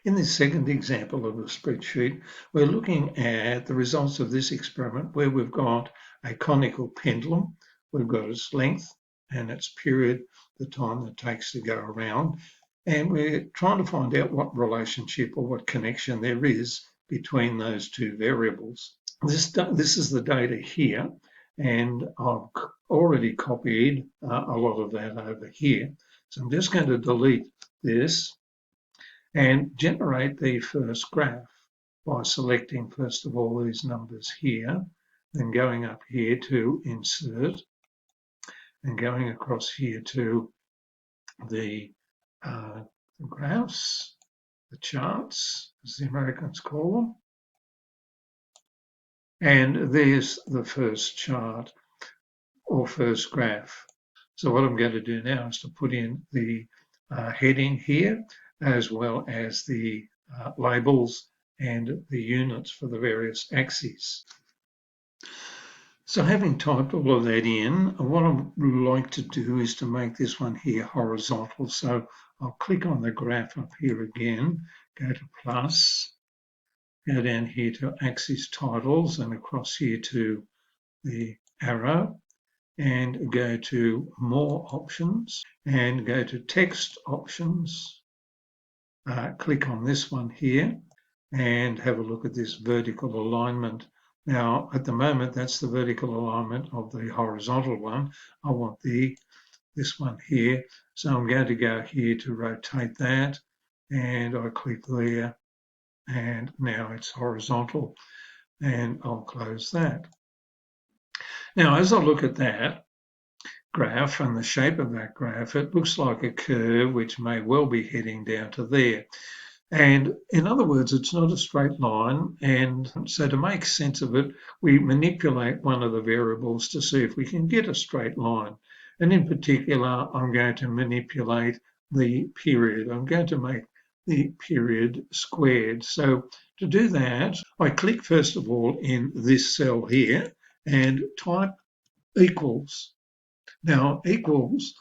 In this second example of the spreadsheet, we're looking at the results of this experiment where we've got a conical pendulum, we've got its length and its period, the time it takes to go around, and we're trying to find out what relationship or what connection there is between those two variables. This is the data here, and I've already copied a lot of that over here. So I'm just going to delete this and generate the first graph by selecting first of all these numbers here, then going up here to insert and going across here to the graphs, the charts, as the Americans call them. And there's the first chart or first graph. So what I'm going to do now is to put in the heading here, as well as the labels and the units for the various axes. So having typed all of that in, what I would like to do is to make this one here horizontal. So I'll click on the graph up here again, go to plus, go down here to axis titles and across here to the arrow, and go to more options and go to text options. Click on this one here and have a look at this vertical alignment. Now at the moment that's the vertical alignment of the horizontal one. I want this one here, so I'm going to go here to rotate that and I click there and now it's horizontal and I'll close that. Now as I look at that graph and the shape of that graph, it looks like a curve which may well be heading down to there. And in other words, it's not a straight line. And so to make sense of it, we manipulate one of the variables to see if we can get a straight line. And in particular, I'm going to manipulate the period. I'm going to make the period squared. So to do that, I click first of all in this cell here and type equals. Now, equals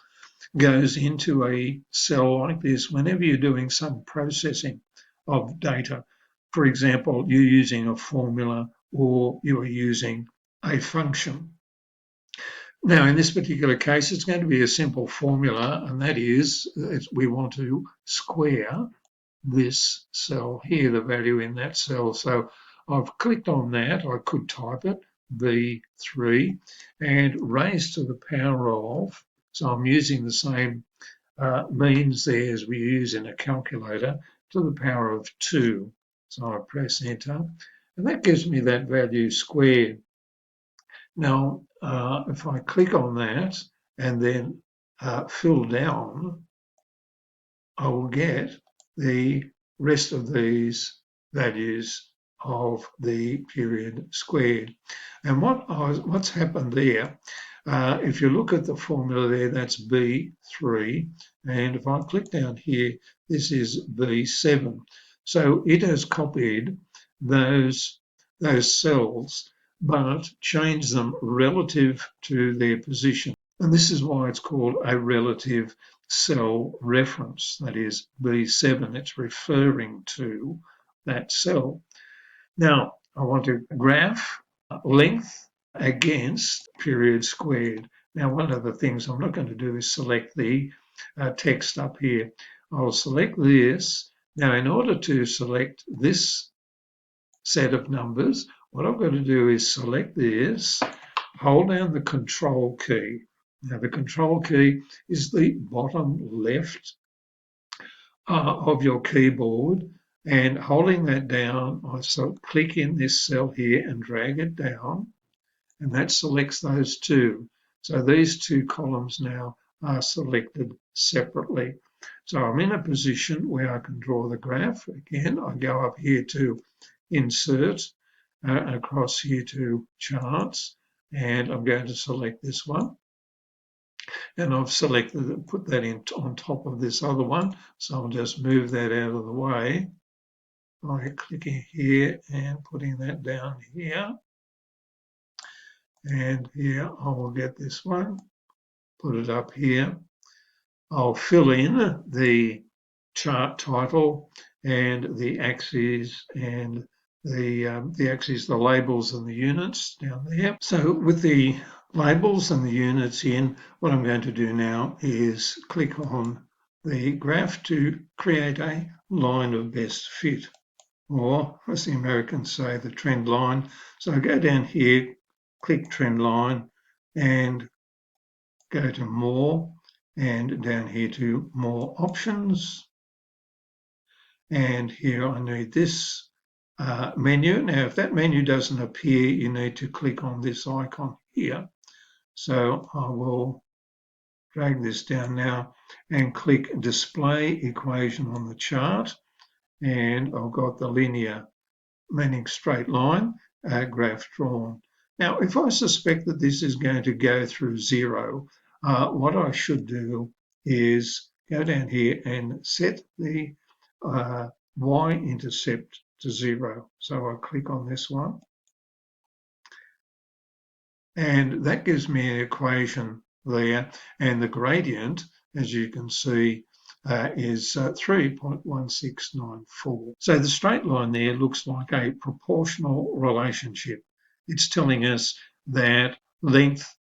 goes into a cell like this whenever you're doing some processing of data. For example, you're using a formula or you are using a function. Now, in this particular case, it's going to be a simple formula, and that is we want to square this cell here, the value in that cell. So I've clicked on that. I could type it, V3, and raised to the power of, so I'm using the same means there as we use in a calculator, to the power of 2. So I press enter, and that gives me that value squared. Now, if I click on that and then fill down, I will get the rest of these values of the period squared. And what's happened there, if you look at the formula there, that's B3, and if I click down here, this is B7. So it has copied those cells, but changed them relative to their position. And this is why it's called a relative cell reference, that is B7. It's referring to that cell. Now, I want to graph length against period squared. Now, one of the things I'm not going to do is select the text up here. I'll select this. Now, in order to select this set of numbers, what I've got to do is select this, hold down the control key. Now, the control key is the bottom left of your keyboard, and holding that down, I click in this cell here and drag it down, and that selects those two. So these two columns now are selected separately. So I'm in a position where I can draw the graph. Again, I go up here to insert, across here to charts, and I'm going to select this one. And I've selected, put that in on top of this other one. So I'll just move that out of the way by clicking here and putting that down here. And here I will get this one, put it up here. I'll fill in the chart title and the axes and the axes, the labels and the units down there. So with the labels and the units in, what I'm going to do now is click on the graph to create a line of best fit, or as the Americans say, the trend line. So I go down here, click trend line, and go to more, and down here to more options. And here I need this menu. Now, if that menu doesn't appear, you need to click on this icon here. So I will drag this down now and click display equation on the chart. And I've got the linear, meaning straight line, graph drawn. Now, if I suspect that this is going to go through zero, what I should do is go down here and set the y-intercept to 0. So I click on this one, and that gives me an equation there, and the gradient, as you can see, is 3.1694. So the straight line there looks like a proportional relationship. It's telling us that length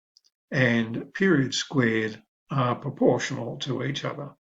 and period squared are proportional to each other.